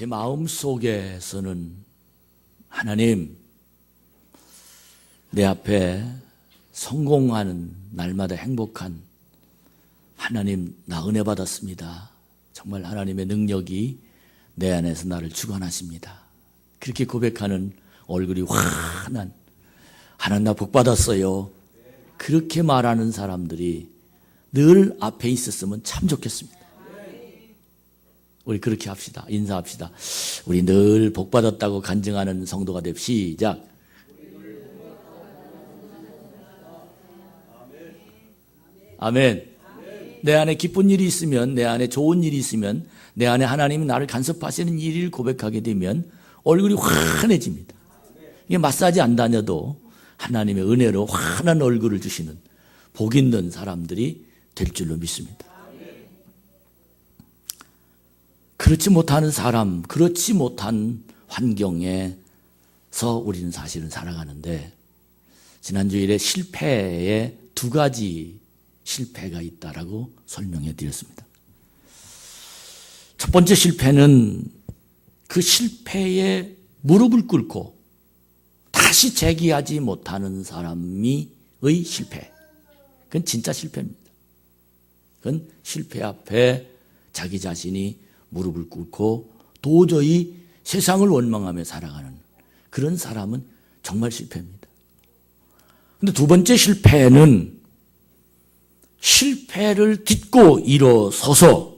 제 마음 속에서는 하나님, 내 앞에 성공하는 날마다 행복한 하나님, 나 은혜 받았습니다. 정말 하나님의 능력이 내 안에서 나를 주관하십니다. 그렇게 고백하는 얼굴이 환한, 하나님 나 복 받았어요. 그렇게 말하는 사람들이 늘 앞에 있었으면 참 좋겠습니다. 우리 그렇게 합시다. 인사합시다. 우리 늘 복 받았다고 간증하는 성도가 됩시다. 시작. 아멘. 내 안에 기쁜 일이 있으면, 내 안에 좋은 일이 있으면, 내 안에 하나님이 나를 간섭하시는 일을 고백하게 되면 얼굴이 환해집니다. 이게 마사지 안 다녀도 하나님의 은혜로 환한 얼굴을 주시는 복 있는 사람들이 될 줄로 믿습니다. 그렇지 못하는 사람, 그렇지 못한 환경에서 우리는 사실은 살아가는데, 지난주일에 실패에 두 가지 실패가 있다라고 설명해 드렸습니다. 첫 번째 실패는 그 실패에 무릎을 꿇고 다시 재기하지 못하는 사람의 실패. 그건 진짜 실패입니다. 그건 실패 앞에 자기 자신이 무릎을 꿇고 도저히 세상을 원망하며 살아가는 그런 사람은 정말 실패입니다. 그런데 두 번째 실패는 실패를 딛고 일어서서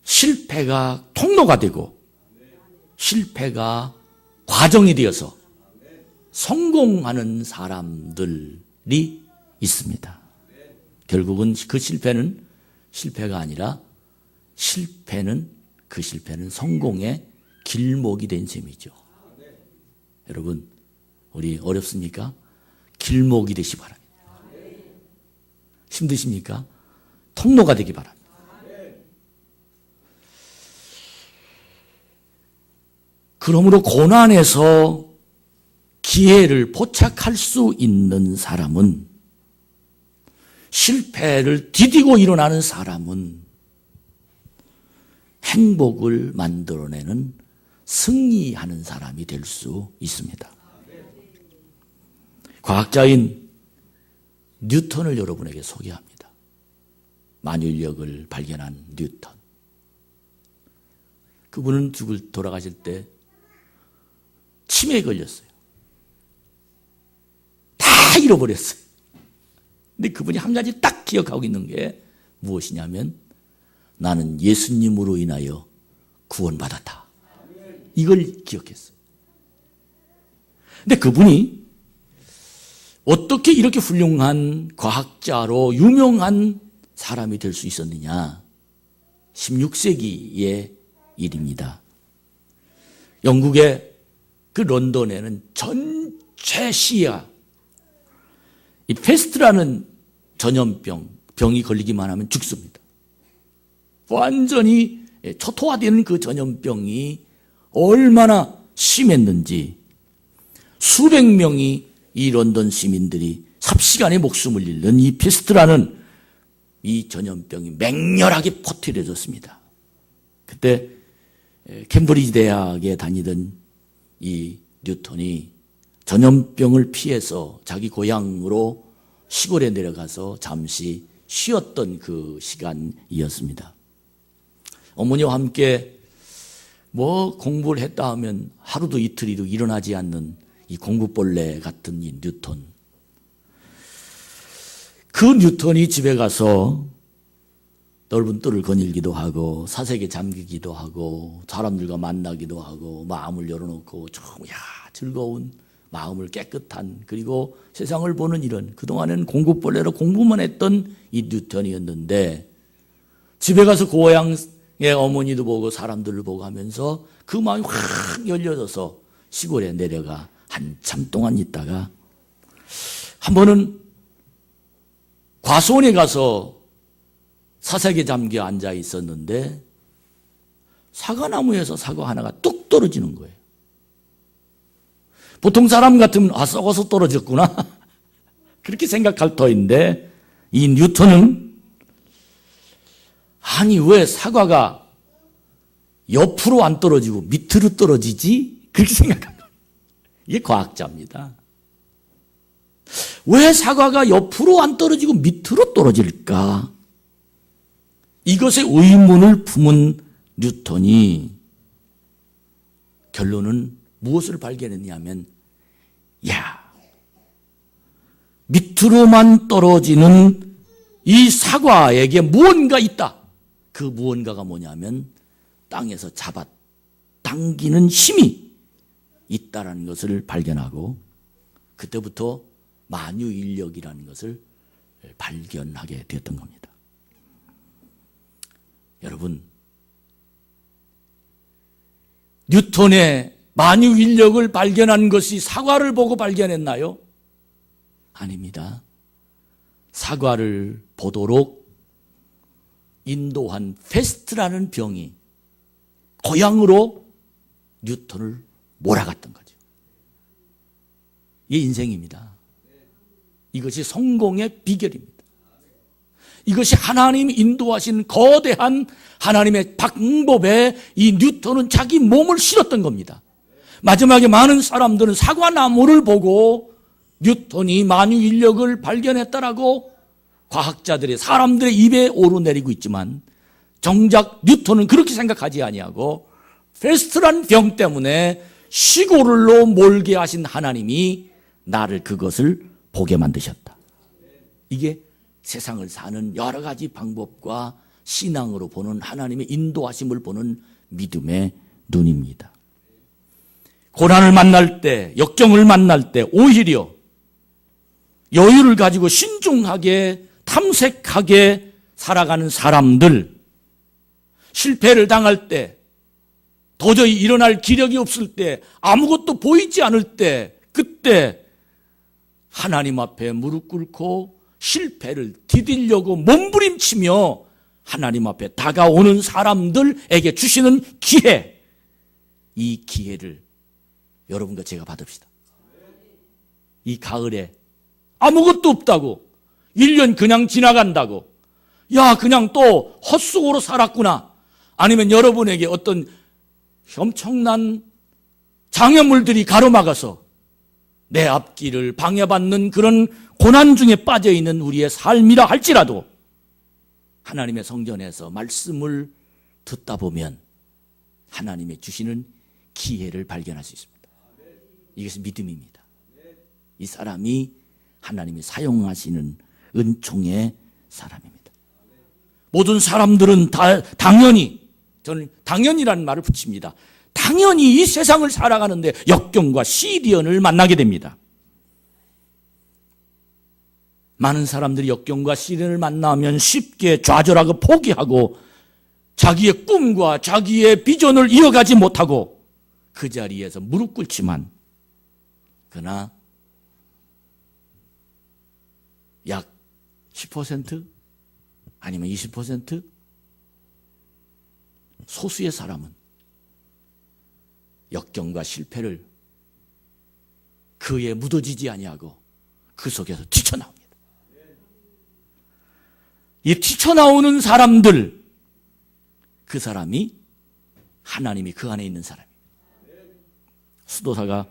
실패가 통로가 되고 실패가 과정이 되어서 성공하는 사람들이 있습니다. 결국은 그 실패는 실패가 아니라 그 실패는 성공의 길목이 된 셈이죠. 여러분, 우리 어렵습니까? 길목이 되시 바랍니다. 힘드십니까? 통로가 되기 바랍니다. 그러므로 고난에서 기회를 포착할 수 있는 사람은, 실패를 디디고 일어나는 사람은 행복을 만들어내는 승리하는 사람이 될 수 있습니다. 과학자인 뉴턴을 여러분에게 소개합니다. 만유인력을 발견한 뉴턴. 그분은 돌아가실 때 치매에 걸렸어요. 다 잃어버렸어요. 근데 그분이 한 가지 딱 기억하고 있는 게 무엇이냐면, 나는 예수님으로 인하여 구원받았다. 이걸 기억했어요. 근데 그분이 어떻게 이렇게 훌륭한 과학자로 유명한 사람이 될 수 있었느냐? 16세기의 일입니다. 영국의 그 런던에는 전체 시야, 이 페스트라는 전염병이 걸리기만 하면 죽습니다. 완전히 초토화되는 그 전염병이 얼마나 심했는지 수백 명이 이 런던 시민들이 삽시간에 목숨을 잃는 이 페스트라는 이 전염병이 맹렬하게 퍼뜨려졌습니다. 그때 캠브리지 대학에 다니던 이 뉴턴이 전염병을 피해서 자기 고향으로 시골에 내려가서 잠시 쉬었던 그 시간이었습니다. 어머니와 함께 공부를 했다 하면 하루도 이틀이도 일어나지 않는 이 공부벌레 같은 이 뉴턴. 그 뉴턴이 집에 가서 넓은 뜰을 거닐기도 하고 사색에 잠기기도 하고 사람들과 만나기도 하고 마음을 열어놓고 즐거운 마음을 깨끗한, 그리고 세상을 보는 이런, 그동안에는 공부벌레로 공부만 했던 이 뉴턴이었는데, 집에 가서 고향의 어머니도 보고 사람들을 보고 하면서 그 마음이 확 열려져서 시골에 내려가 한참 동안 있다가 한 번은 과수원에 가서 사색에 잠겨 앉아 있었는데 사과나무에서 사과 하나가 뚝 떨어지는 거예요. 보통 사람 같으면 썩어서 떨어졌구나 그렇게 생각할 터인데, 이 뉴턴은 아니 왜 사과가 옆으로 안 떨어지고 밑으로 떨어지지? 그렇게 생각한 거예요. 이게 과학자입니다. 왜 사과가 옆으로 안 떨어지고 밑으로 떨어질까? 이것에 의문을 품은 뉴턴이 결론은 무엇을 발견했냐면, 밑으로만 떨어지는 이 사과에게 무언가 있다. 그 무언가가 뭐냐면 땅에서 잡아 당기는 힘이 있다라는 것을 발견하고, 그때부터 만유인력이라는 것을 발견하게 되었던 겁니다. 여러분, 뉴턴의 만유인력을 발견한 것이 사과를 보고 발견했나요? 아닙니다. 사과를 보도록 인도한 페스트라는 병이 고향으로 뉴턴을 몰아갔던 거죠. 이게 인생입니다. 이것이 성공의 비결입니다. 이것이 하나님이 인도하신 거대한 하나님의 방법에 이 뉴턴은 자기 몸을 실었던 겁니다. 마지막에 많은 사람들은 사과나무를 보고 뉴턴이 만유인력을 발견했다라고 과학자들의, 사람들의 입에 오르내리고 있지만, 정작 뉴턴은 그렇게 생각하지 아니하고 페스트란 병 때문에 시골로 몰게 하신 하나님이 나를 그것을 보게 만드셨다. 이게 세상을 사는 여러 가지 방법과 신앙으로 보는 하나님의 인도하심을 보는 믿음의 눈입니다. 고난을 만날 때, 역경을 만날 때 오히려 여유를 가지고 신중하게 탐색하게 살아가는 사람들, 실패를 당할 때, 도저히 일어날 기력이 없을 때, 아무것도 보이지 않을 때, 그때 하나님 앞에 무릎 꿇고 실패를 디디려고 몸부림치며 하나님 앞에 다가오는 사람들에게 주시는 기회, 이 기회를 여러분과 제가 받읍시다. 이 가을에 아무것도 없다고, 1년 그냥 지나간다고, 그냥 또 헛속으로 살았구나, 아니면 여러분에게 어떤 엄청난 장애물들이 가로막아서 내 앞길을 방해받는 그런 고난 중에 빠져있는 우리의 삶이라 할지라도 하나님의 성전에서 말씀을 듣다 보면 하나님의 주시는 기회를 발견할 수 있습니다. 이것이 믿음입니다. 이 사람이 하나님이 사용하시는 은총의 사람입니다. 모든 사람들은 당연히, 저는 당연이라는 말을 붙입니다. 당연히 이 세상을 살아가는데 역경과 시련을 만나게 됩니다. 많은 사람들이 역경과 시련을 만나면 쉽게 좌절하고 포기하고 자기의 꿈과 자기의 비전을 이어가지 못하고 그 자리에서 무릎 꿇지만, 그러나 약 10% 아니면 20% 소수의 사람은 역경과 실패를 그에 묻어지지 아니하고 그 속에서 튀쳐나옵니다. 이 튀쳐나오는 사람들, 그 사람이 하나님이 그 안에 있는 사람입니다. 수도사가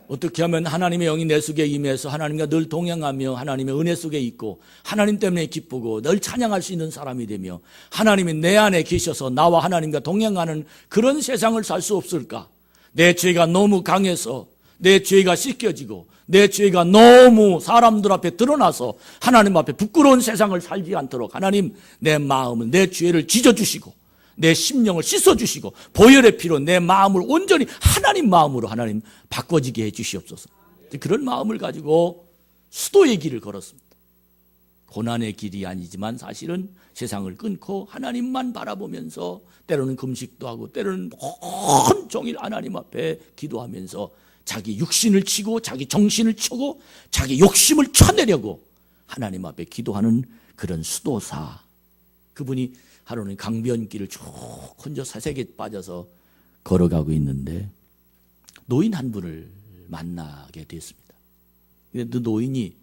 어떻게 하면 하나님의 영이 내 속에 임해서 하나님과 늘 동행하며 하나님의 은혜 속에 있고 하나님 때문에 기쁘고 늘 찬양할 수 있는 사람이 되며 하나님이 내 안에 계셔서 나와 하나님과 동행하는 그런 세상을 살 수 없을까? 내 죄가 너무 강해서 내 죄가 씻겨지고 내 죄가 너무 사람들 앞에 드러나서 하나님 앞에 부끄러운 세상을 살지 않도록 하나님, 내 마음을, 내 죄를 찢어주시고 내 심령을 씻어주시고 보혈의 피로 내 마음을 온전히 하나님 마음으로 하나님 바꿔지게 해주시옵소서. 그런 마음을 가지고 수도의 길을 걸었습니다. 고난의 길이 아니지만 사실은 세상을 끊고 하나님만 바라보면서 때로는 금식도 하고 때로는 온종일 하나님 앞에 기도하면서 자기 육신을 치고 자기 정신을 치고 자기 욕심을 쳐내려고 하나님 앞에 기도하는 그런 수도사, 그분이 하루는 강변길을 쭉 혼자 사색에 빠져서 걸어가고 있는데 노인 한 분을 만나게 됐습니다. 근데 그 노인이,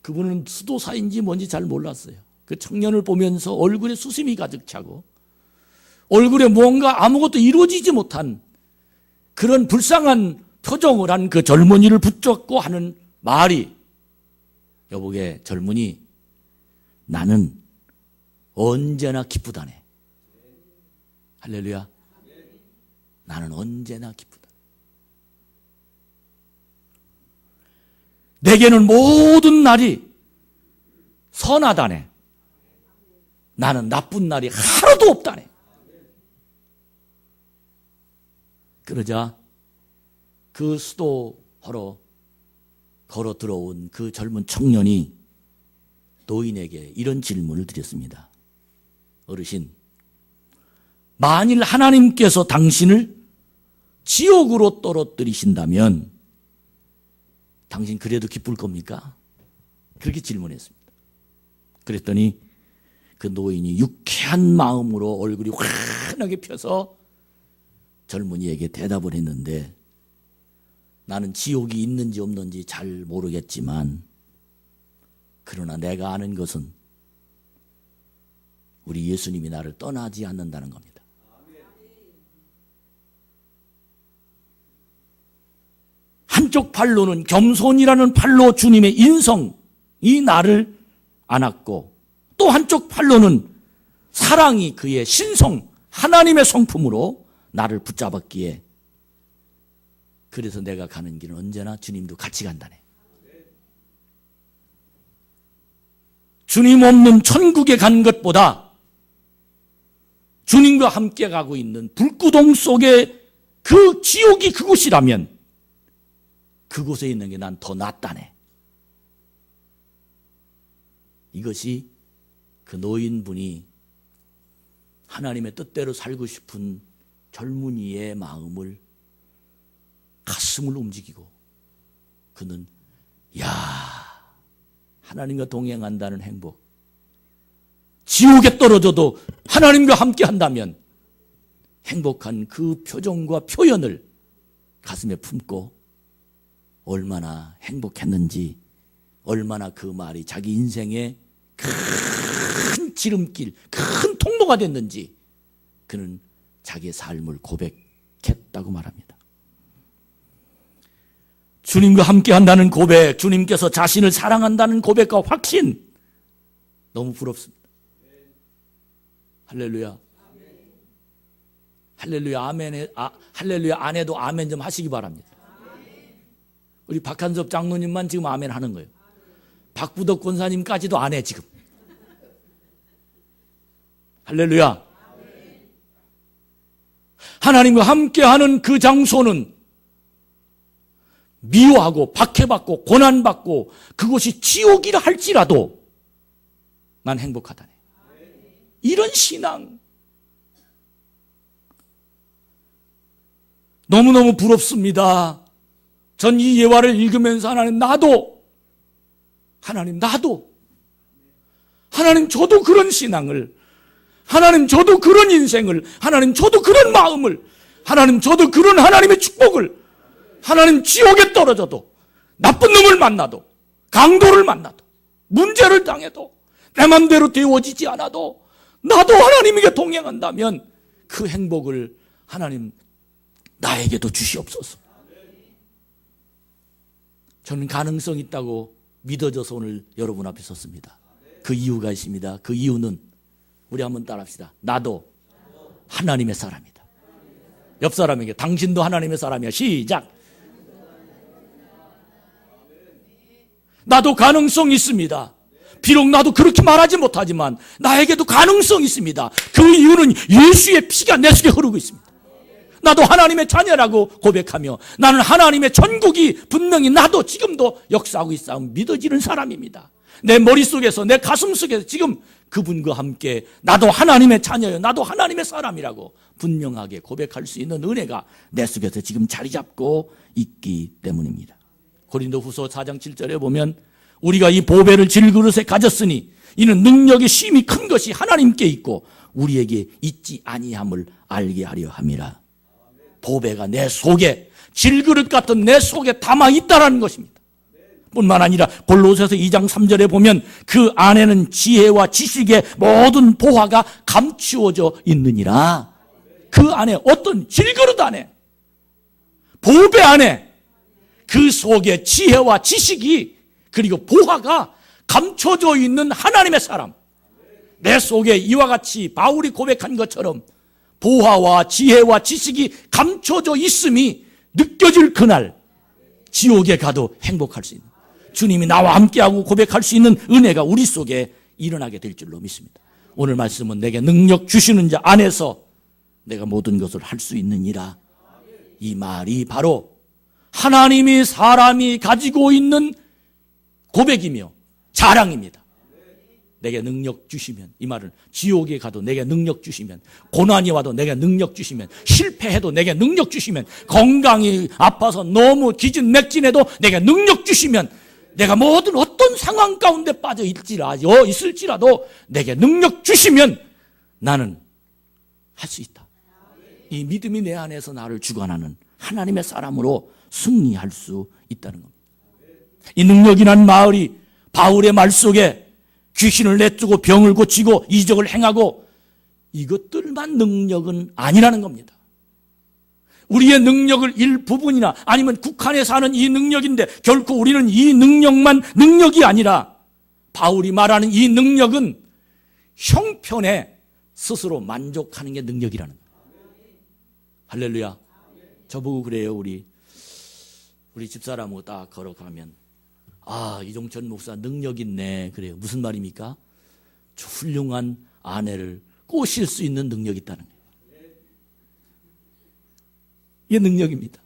그분은 수도사인지 뭔지 잘 몰랐어요. 그 청년을 보면서 얼굴에 수심이 가득 차고 얼굴에 뭔가 아무것도 이루어지지 못한 그런 불쌍한 표정을 한 그 젊은이를 붙잡고 하는 말이, 여보게 젊은이, 나는 언제나 기쁘다네. 할렐루야. 나는 언제나 기쁘다. 내게는 모든 날이 선하다네. 나는 나쁜 날이 하루도 없다네. 그러자 그 수도하러 걸어 들어온 그 젊은 청년이 노인에게 이런 질문을 드렸습니다. 어르신, 만일 하나님께서 당신을 지옥으로 떨어뜨리신다면 당신 그래도 기쁠 겁니까? 그렇게 질문했습니다. 그랬더니 그 노인이 유쾌한 마음으로 얼굴이 환하게 펴서 젊은이에게 대답을 했는데, 나는 지옥이 있는지 없는지 잘 모르겠지만 그러나 내가 아는 것은 우리 예수님이 나를 떠나지 않는다는 겁니다. 한쪽 팔로는 겸손이라는 팔로 주님의 인성이 나를 안았고, 또 한쪽 팔로는 사랑이 그의 신성, 하나님의 성품으로 나를 붙잡았기에, 그래서 내가 가는 길은 언제나 주님도 같이 간다네. 주님 없는 천국에 간 것보다 주님과 함께 가고 있는 불구동 속에 그 지옥이 그곳이라면 그곳에 있는 게 난 더 낫다네. 이것이 그 노인분이 하나님의 뜻대로 살고 싶은 젊은이의 마음을, 가슴을 움직이고, 그는 하나님과 동행한다는 행복, 지옥에 떨어져도 하나님과 함께 한다면 행복한 그 표정과 표현을 가슴에 품고 얼마나 행복했는지, 얼마나 그 말이 자기 인생의 큰 지름길, 큰 통로가 됐는지 그는 자기의 삶을 고백했다고 말합니다. 주님과 함께 한다는 고백, 주님께서 자신을 사랑한다는 고백과 확신, 너무 부럽습니다. 할렐루야. 할렐루야. 아멘에, 할렐루야 안 해도 아멘 좀 하시기 바랍니다. 우리 박한섭 장로님만 지금 아멘 하는 거예요. 박부덕 권사님까지도 안 해 지금. 할렐루야. 하나님과 함께하는 그 장소는 미워하고 박해받고 고난받고 그것이 지옥이라 할지라도 난 행복하다네. 이런 신앙 너무너무 부럽습니다. 전 이 예화를 읽으면서 하나님 저도 그런 신앙을, 하나님 저도 그런 인생을, 하나님 저도 그런 마음을, 하나님 저도 그런 하나님의 축복을, 하나님 지옥에 떨어져도, 나쁜 놈을 만나도, 강도를 만나도, 문제를 당해도, 내 맘대로 되어지지 않아도 나도 하나님에게 동행한다면 그 행복을 하나님 나에게도 주시옵소서. 저는 가능성 있다고 믿어져서 오늘 여러분 앞에 섰습니다. 그 이유가 있습니다. 그 이유는 우리 한번 따라합시다. 나도 하나님의 사람이다. 옆 사람에게 당신도 하나님의 사람이야. 시작. 나도 가능성 있습니다. 비록 나도 그렇게 말하지 못하지만 나에게도 가능성 있습니다. 그 이유는 예수의 피가 내 속에 흐르고 있습니다. 나도 하나님의 자녀라고 고백하며 나는 하나님의 천국이 분명히 나도 지금도 역사하고 있사옴 믿어지는 사람입니다. 내 머릿속에서, 내 가슴속에서 지금 그분과 함께 나도 하나님의 자녀요, 나도 하나님의 사람이라고 분명하게 고백할 수 있는 은혜가 내 속에서 지금 자리 잡고 있기 때문입니다. 고린도후서 4장 7절에 보면 우리가 이 보배를 질그릇에 가졌으니 이는 능력이 심히 큰 것이 하나님께 있고 우리에게 있지 아니함을 알게 하려 함이라. 보배가 내 속에, 질그릇 같은 내 속에 담아 있다라는 것입니다. 뿐만 아니라 골로새서 2장 3절에 보면 그 안에는 지혜와 지식의 모든 보화가 감추어져 있느니라. 그 안에 어떤 질그릇 안에, 보배 안에 그 속에 지혜와 지식이 그리고 보화가 감춰져 있는 하나님의 사람, 내 속에 이와 같이 바울이 고백한 것처럼 보화와 지혜와 지식이 감춰져 있음이 느껴질 그날 지옥에 가도 행복할 수 있는, 주님이 나와 함께하고 고백할 수 있는 은혜가 우리 속에 일어나게 될 줄로 믿습니다. 오늘 말씀은 내게 능력 주시는 자 안에서 내가 모든 것을 할 수 있느니라. 이 말이 바로 하나님이 사람이 가지고 있는 고백이며 자랑입니다. 내게 능력 주시면, 이 말은 지옥에 가도 내게 능력 주시면, 고난이 와도 내게 능력 주시면, 실패해도 내게 능력 주시면, 건강이 아파서 너무 기진맥진해도 내게 능력 주시면, 내가 모든 어떤 상황 가운데 빠져 있을지라도 내게 능력 주시면 나는 할 수 있다. 이 믿음이 내 안에서 나를 주관하는 하나님의 사람으로 승리할 수 있다는 겁니다. 이 능력이란 말이 바울의 말 속에 귀신을 내쫓고 병을 고치고 이적을 행하고 이것들만 능력은 아니라는 겁니다. 우리의 능력을 일부분이나 아니면 국한에서 하는 이 능력인데 결코 우리는 이 능력만 능력이 아니라 바울이 말하는 이 능력은 형편에 스스로 만족하는 게 능력이라는 거예요. 할렐루야. 저보고 그래요. 우리 집사람하고 딱 걸어가면 이종천 목사 능력 있네. 그래요. 무슨 말입니까? 훌륭한 아내를 꼬실 수 있는 능력이 있다는 거예요. 이게 능력입니다.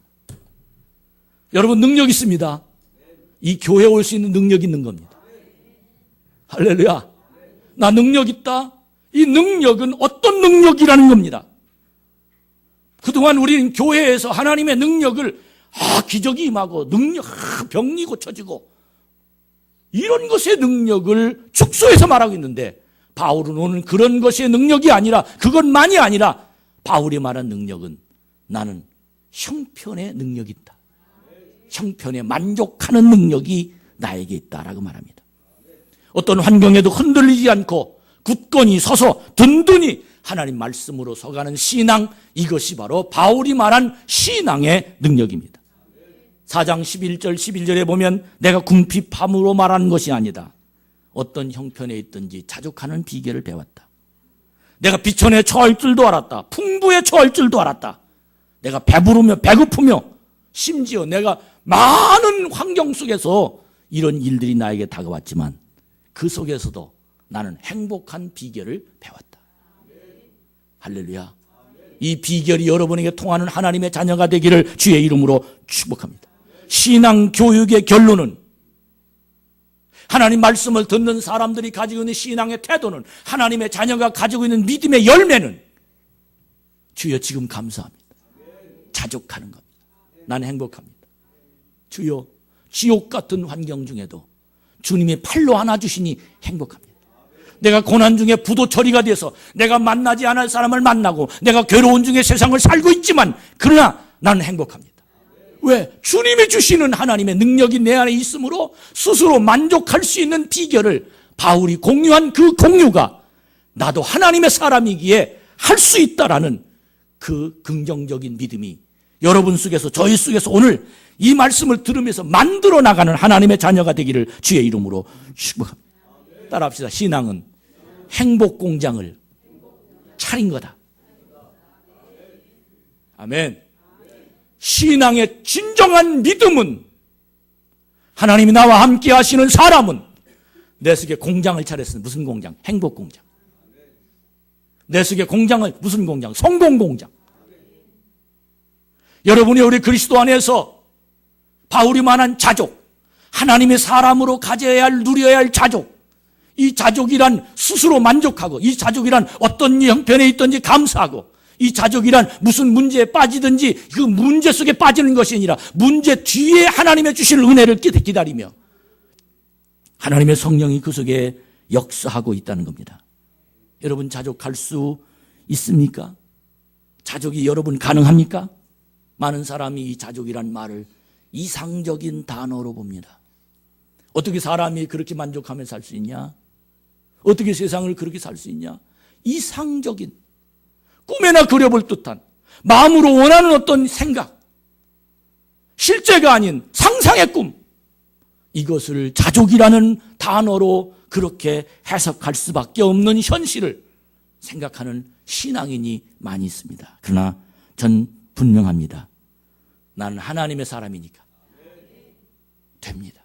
여러분 능력 있습니다. 이 교회에 올 수 있는 능력 있는 겁니다. 할렐루야. 나 능력 있다. 이 능력은 어떤 능력이라는 겁니다. 그동안 우리는 교회에서 하나님의 능력을 기적이 임하고 병이 고쳐지고 이런 것의 능력을 축소해서 말하고 있는데 바울은 오늘 그런 것의 능력이 아니라 그것만이 아니라 바울이 말한 능력은 나는 형편의 능력이 있다. 형편에 만족하는 능력이 나에게 있다라고 말합니다. 어떤 환경에도 흔들리지 않고 굳건히 서서 든든히 하나님 말씀으로 서가는 신앙, 이것이 바로 바울이 말한 신앙의 능력입니다. 4장 11절 11절에 보면 내가 궁핍함으로 말하는 것이 아니다. 어떤 형편에 있든지 자족하는 비결을 배웠다. 내가 비천에 처할 줄도 알았다. 풍부에 처할 줄도 알았다. 내가 배부르며 배고프며 심지어 내가 많은 환경 속에서 이런 일들이 나에게 다가왔지만 그 속에서도 나는 행복한 비결을 배웠다. 할렐루야. 이 비결이 여러분에게 통하는 하나님의 자녀가 되기를 주의 이름으로 축복합니다. 신앙 교육의 결론은 하나님 말씀을 듣는 사람들이 가지고 있는 신앙의 태도는 하나님의 자녀가 가지고 있는 믿음의 열매는 주여 지금 감사합니다. 자족하는 겁니다. 나는 행복합니다. 주여 지옥 같은 환경 중에도 주님의 팔로 안아주시니 행복합니다. 내가 고난 중에 부도 처리가 돼서 내가 만나지 않을 사람을 만나고 내가 괴로운 중에 세상을 살고 있지만 그러나 나는 행복합니다. 왜? 주님이 주시는 하나님의 능력이 내 안에 있으므로 스스로 만족할 수 있는 비결을 바울이 공유한 그 공유가 나도 하나님의 사람이기에 할 수 있다라는 그 긍정적인 믿음이 여러분 속에서 저희 속에서 오늘 이 말씀을 들으면서 만들어 나가는 하나님의 자녀가 되기를 주의 이름으로 축복합니다. 따라합시다. 신앙은 행복 공장을 차린 거다. 아멘. 신앙의 진정한 믿음은 하나님이 나와 함께 하시는 사람은 내 속에 공장을 차렸습니다. 무슨 공장? 행복 공장. 내 속에 공장을 무슨 공장? 성공 공장. 여러분이 우리 그리스도 안에서 바울이 말한 자족, 하나님의 사람으로 가져야 할, 누려야 할 자족, 이 자족이란 스스로 만족하고 이 자족이란 어떤 형편에 있든지 감사하고 이 자족이란 무슨 문제에 빠지든지 그 문제 속에 빠지는 것이 아니라 문제 뒤에 하나님의 주실 은혜를 기다리며 하나님의 성령이 그 속에 역사하고 있다는 겁니다. 여러분 자족할 수 있습니까? 자족이 여러분 가능합니까? 많은 사람이 이 자족이란 말을 이상적인 단어로 봅니다. 어떻게 사람이 그렇게 만족하며 살 수 있냐? 어떻게 세상을 그렇게 살 수 있냐? 이상적인, 꿈에나 그려볼 듯한, 마음으로 원하는 어떤 생각, 실제가 아닌 상상의 꿈, 이것을 자족이라는 단어로 그렇게 해석할 수밖에 없는 현실을 생각하는 신앙인이 많이 있습니다. 그러나 전 분명합니다. 나는 하나님의 사람이니까 됩니다.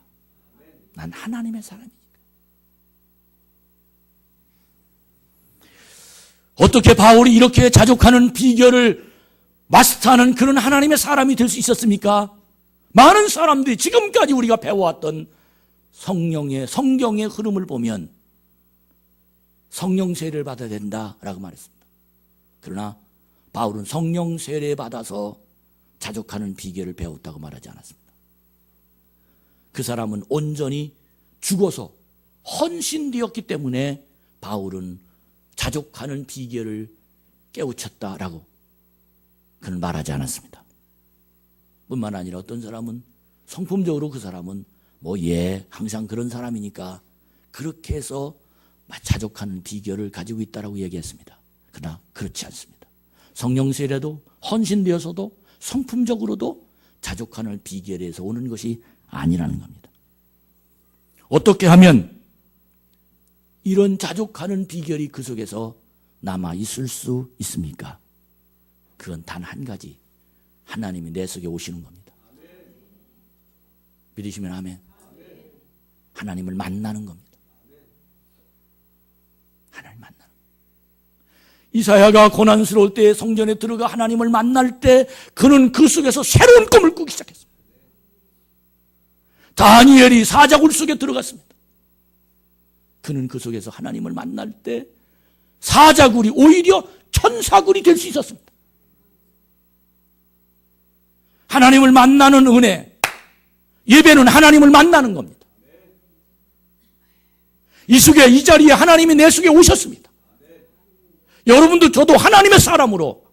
난 하나님의 사람이니까. 어떻게 바울이 이렇게 자족하는 비결을 마스터하는 그런 하나님의 사람이 될 수 있었습니까? 많은 사람들이 지금까지 우리가 배워왔던 성경의 흐름을 보면 성령 세례를 받아야 된다라고 말했습니다. 그러나 바울은 성령 세례 받아서 자족하는 비결을 배웠다고 말하지 않았습니다. 그 사람은 온전히 죽어서 헌신되었기 때문에 바울은 자족하는 비결을 깨우쳤다라고 그는 말하지 않았습니다. 뿐만 아니라 어떤 사람은 성품적으로 그 사람은 항상 그런 사람이니까 그렇게 해서 자족하는 비결을 가지고 있다라고 얘기했습니다. 그러나 그렇지 않습니다. 성령 세례도 헌신되어서도 성품적으로도 자족하는 비결에서 오는 것이 아니라는 겁니다. 어떻게 하면 이런 자족하는 비결이 그 속에서 남아 있을 수 있습니까? 그건 단 한 가지, 하나님이 내 속에 오시는 겁니다. 믿으시면 아멘. 하나님을 만나는 겁니다. 하나님 만나는 겁니다. 이사야가 고난스러울 때 성전에 들어가 하나님을 만날 때 그는 그 속에서 새로운 꿈을 꾸기 시작했습니다. 다니엘이 사자굴 속에 들어갔습니다. 그는 그 속에서 하나님을 만날 때 사자굴이 오히려 천사굴이 될 수 있었습니다. 하나님을 만나는 은혜, 예배는 하나님을 만나는 겁니다. 이 자리에 하나님이 내 속에 오셨습니다. 여러분도 저도 하나님의 사람으로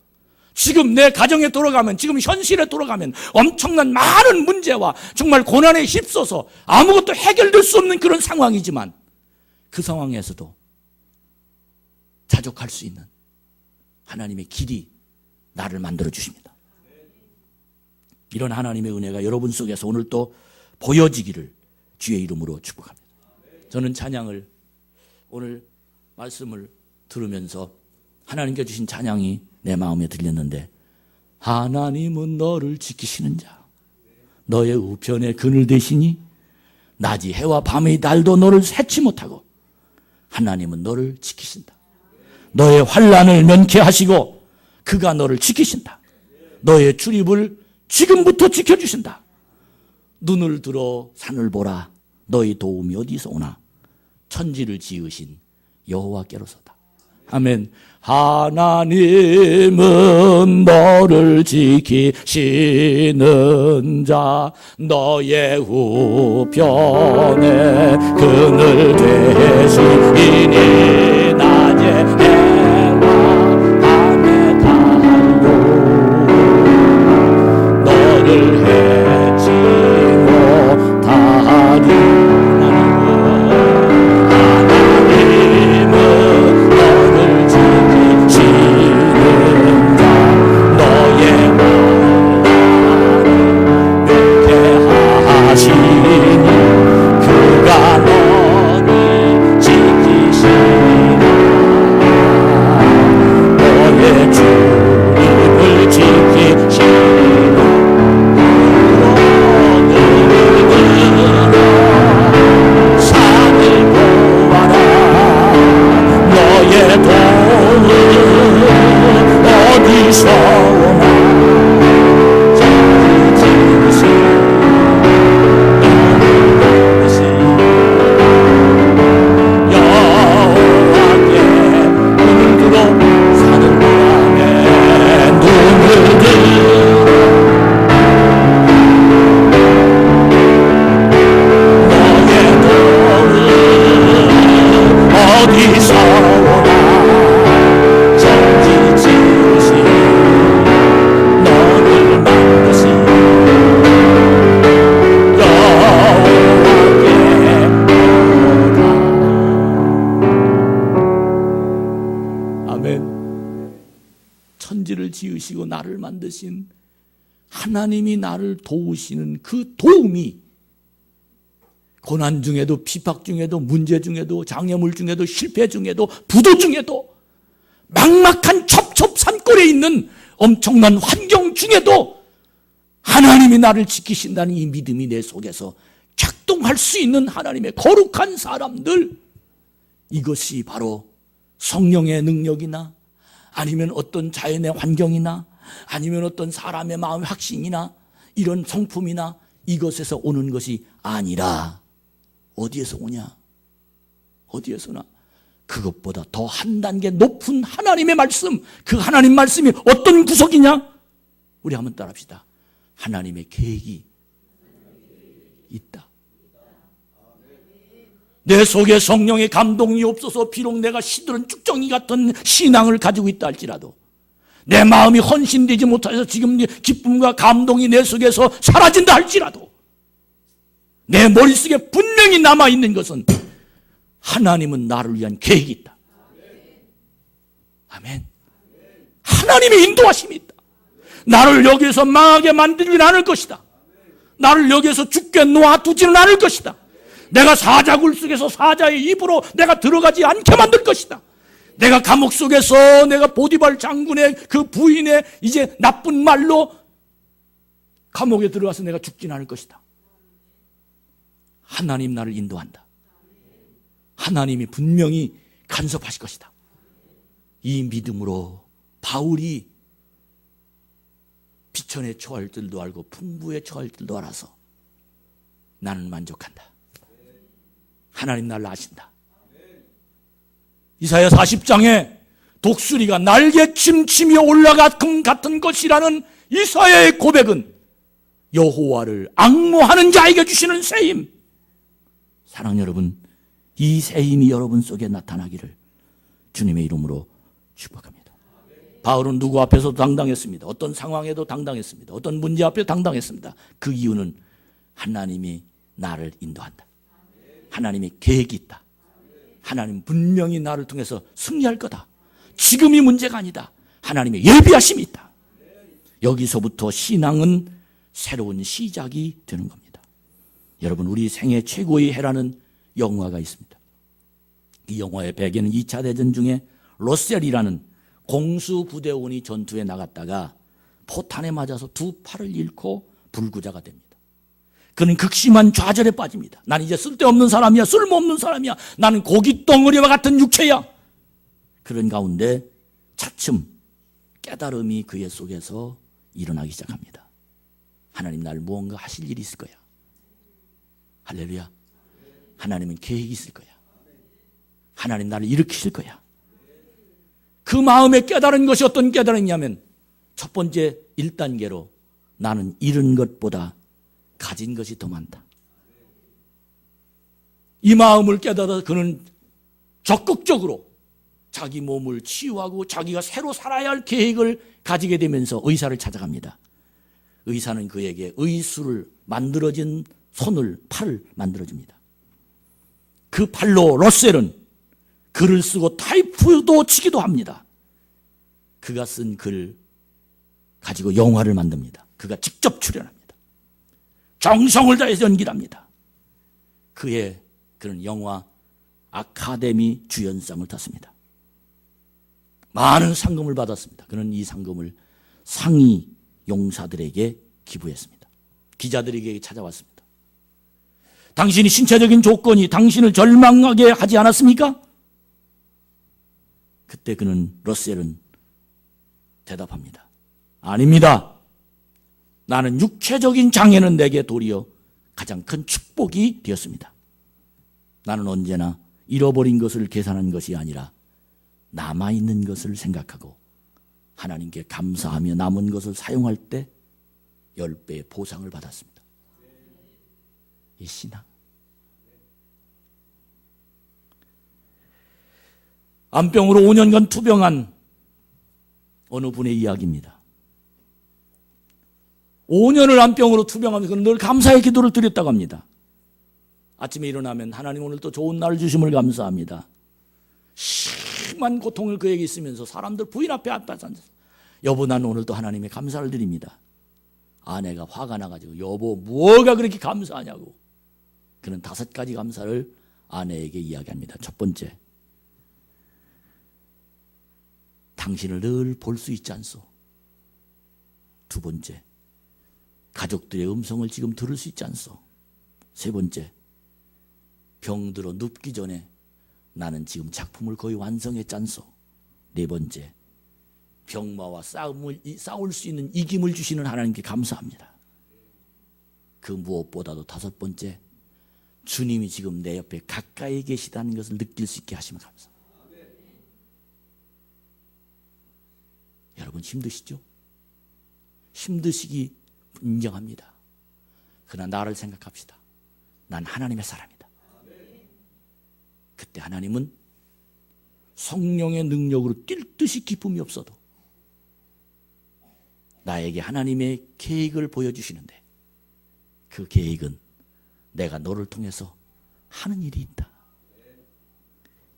지금 내 가정에 돌아가면, 지금 현실에 돌아가면 엄청난 많은 문제와 정말 고난에 휩써서 아무것도 해결될 수 없는 그런 상황이지만 그 상황에서도 자족할 수 있는 하나님의 길이 나를 만들어 주십니다. 이런 하나님의 은혜가 여러분 속에서 오늘 또 보여지기를 주의 이름으로 축복합니다. 저는 찬양을, 오늘 말씀을 들으면서 하나님께 주신 찬양이 내 마음에 들렸는데, 하나님은 너를 지키시는 자, 너의 우편에 그늘 되시니 낮이 해와 밤의 달도 너를 해치 못하고 하나님은 너를 지키신다. 너의 환난을 면케하시고 그가 너를 지키신다. 너의 출입을 지금부터 지켜주신다. 눈을 들어 산을 보라. 너의 도움이 어디서 오나? 천지를 지으신 여호와께로서다. 아멘. 하나님은 너를 지키시는 자, 너의 우편에 그늘 되시니 낮에 해와 밤에 달도 너를 해치 못하리. 그가 너를 지키시라. 천지를 지으시고 나를 만드신 하나님이 나를 도우시는 그 도움이 고난 중에도 비박 중에도 문제 중에도 장애물 중에도 실패 중에도 부도 중에도 막막한 첩첩산골에 있는 엄청난 환경 중에도 하나님이 나를 지키신다는 이 믿음이 내 속에서 작동할 수 있는 하나님의 거룩한 사람들, 이것이 바로 성령의 능력이나 아니면 어떤 자연의 환경이나 아니면 어떤 사람의 마음의 확신이나 이런 성품이나 이것에서 오는 것이 아니라 어디에서 오냐? 어디에서나 그것보다 더 한 단계 높은 하나님의 말씀, 그 하나님 말씀이 어떤 구석이냐? 우리 한번 따라합시다. 하나님의 계획이 있다. 내 속에 성령의 감동이 없어서 비록 내가 시들은 쭉정이 같은 신앙을 가지고 있다 할지라도 내 마음이 헌신되지 못해서 지금 기쁨과 감동이 내 속에서 사라진다 할지라도 내 머릿속에 분명히 남아있는 것은 하나님은 나를 위한 계획이 있다. 아멘. 하나님의 인도하심이 있다. 나를 여기에서 망하게 만들지는 않을 것이다. 나를 여기에서 죽게 놓아두지는 않을 것이다. 내가 사자굴 속에서 사자의 입으로 내가 들어가지 않게 만들 것이다. 내가 감옥 속에서 내가 보디발 장군의 그 부인의 이제 나쁜 말로 감옥에 들어가서 내가 죽지는 않을 것이다. 하나님 나를 인도한다. 하나님이 분명히 간섭하실 것이다. 이 믿음으로 바울이 비천에 처할 줄도 알고 풍부에 처할 줄도 알아서 나는 만족한다. 하나님 나를 아신다. 이사야 40장에 독수리가 날개침 치며 올라간 같은 것이라는 이사야의 고백은 여호와를 앙모하는 자에게 주시는 새 힘. 사랑하는 여러분, 이 새 힘이 여러분 속에 나타나기를 주님의 이름으로 축복합니다. 바울은 누구 앞에서도 당당했습니다. 어떤 상황에도 당당했습니다. 어떤 문제 앞에 당당했습니다. 그 이유는 하나님이 나를 인도한다. 하나님의 계획이 있다. 하나님 분명히 나를 통해서 승리할 거다. 지금이 문제가 아니다. 하나님의 예비하심이 있다. 여기서부터 신앙은 새로운 시작이 되는 겁니다. 여러분, 우리 생애 최고의 해라는 영화가 있습니다. 이 영화의 배경은 2차 대전 중에 러셀이라는 공수부대원이 전투에 나갔다가 포탄에 맞아서 두 팔을 잃고 불구자가 됩니다. 그는 극심한 좌절에 빠집니다. 나는 이제 쓸데없는 사람이야. 쓸모없는 사람이야. 나는 고깃덩어리와 같은 육체야. 그런 가운데 차츰 깨달음이 그의 속에서 일어나기 시작합니다. 하나님 날 무언가 하실 일이 있을 거야. 할렐루야. 하나님은 계획이 있을 거야. 하나님 나를 일으키실 거야. 그 마음에 깨달은 것이 어떤 깨달음이냐면 첫 번째 1단계로 나는 잃은 것보다 가진 것이 더 많다. 이 마음을 깨달아 그는 적극적으로 자기 몸을 치유하고 자기가 새로 살아야 할 계획을 가지게 되면서 의사를 찾아갑니다. 의사는 그에게 의수를 만들어진 손을, 팔을 만들어줍니다. 그 팔로 러셀은 글을 쓰고 타이프도 치기도 합니다. 그가 쓴 글 가지고 영화를 만듭니다. 그가 직접 출연합니다. 정성을 다해서 연기를 합니다. 그는 영화 아카데미 주연상을 탔습니다. 많은 상금을 받았습니다. 그는 이 상금을 상위 용사들에게 기부했습니다. 기자들에게 찾아왔습니다. 당신이 신체적인 조건이 당신을 절망하게 하지 않았습니까? 그때 러셀은 대답합니다. 아닙니다. 나는 육체적인 장애는 내게 도리어 가장 큰 축복이 되었습니다. 나는 언제나 잃어버린 것을 계산한 것이 아니라 남아있는 것을 생각하고 하나님께 감사하며 남은 것을 사용할 때 10배의 보상을 받았습니다. 이 신앙. 암병으로 5년간 투병한 어느 분의 이야기입니다. 5년을 암병으로 투병하면서 늘 감사의 기도를 드렸다고 합니다. 아침에 일어나면 하나님 오늘 또 좋은 날을 주심을 감사합니다. 심한 고통을 그에게 있으면서 사람들 부인 앞에 앉아서 여보, 난 오늘도 하나님의 감사를 드립니다. 아내가 화가 나가지고 여보 뭐가 그렇게 감사하냐고. 그는 5가지 감사를 아내에게 이야기합니다. 첫 번째, 당신을 늘 볼 수 있지 않소. 두 번째, 가족들의 음성을 지금 들을 수 있지 않소. 세 번째, 병들어 눕기 전에 나는 지금 작품을 거의 완성했지 않소. 네 번째, 병마와 싸울 수 있는 이김을 주시는 하나님께 감사합니다. 그 무엇보다도 5번째, 주님이 지금 내 옆에 가까이 계시다는 것을 느낄 수 있게 하시면 감사합니다. 여러분 힘드시죠? 힘드시기 인정합니다. 그러나 나를 생각합시다. 난 하나님의 사람이다. 그때 하나님은 성령의 능력으로 뛸 듯이 기쁨이 없어도 나에게 하나님의 계획을 보여주시는데, 그 계획은 내가 너를 통해서 하는 일이 있다.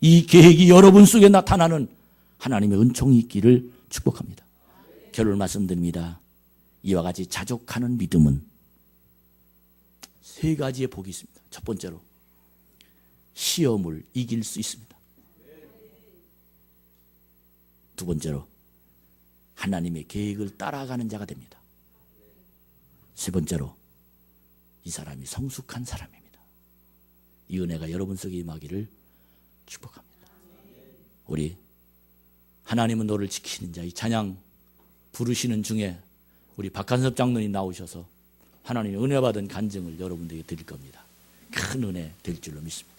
이 계획이 여러분 속에 나타나는 하나님의 은총이 있기를 축복합니다. 결론 말씀드립니다. 이와 같이 자족하는 믿음은 3가지의 복이 있습니다. 첫 번째로, 시험을 이길 수 있습니다. 두 번째로, 하나님의 계획을 따라가는 자가 됩니다. 세 번째로, 이 사람이 성숙한 사람입니다. 이 은혜가 여러분 속에 임하기를 축복합니다. 우리 하나님은 너를 지키는 자, 이 찬양 부르시는 중에 우리 박한섭 장로님 나오셔서 하나님의 은혜 받은 간증을 여러분들에게 드릴 겁니다. 큰 은혜 될 줄로 믿습니다.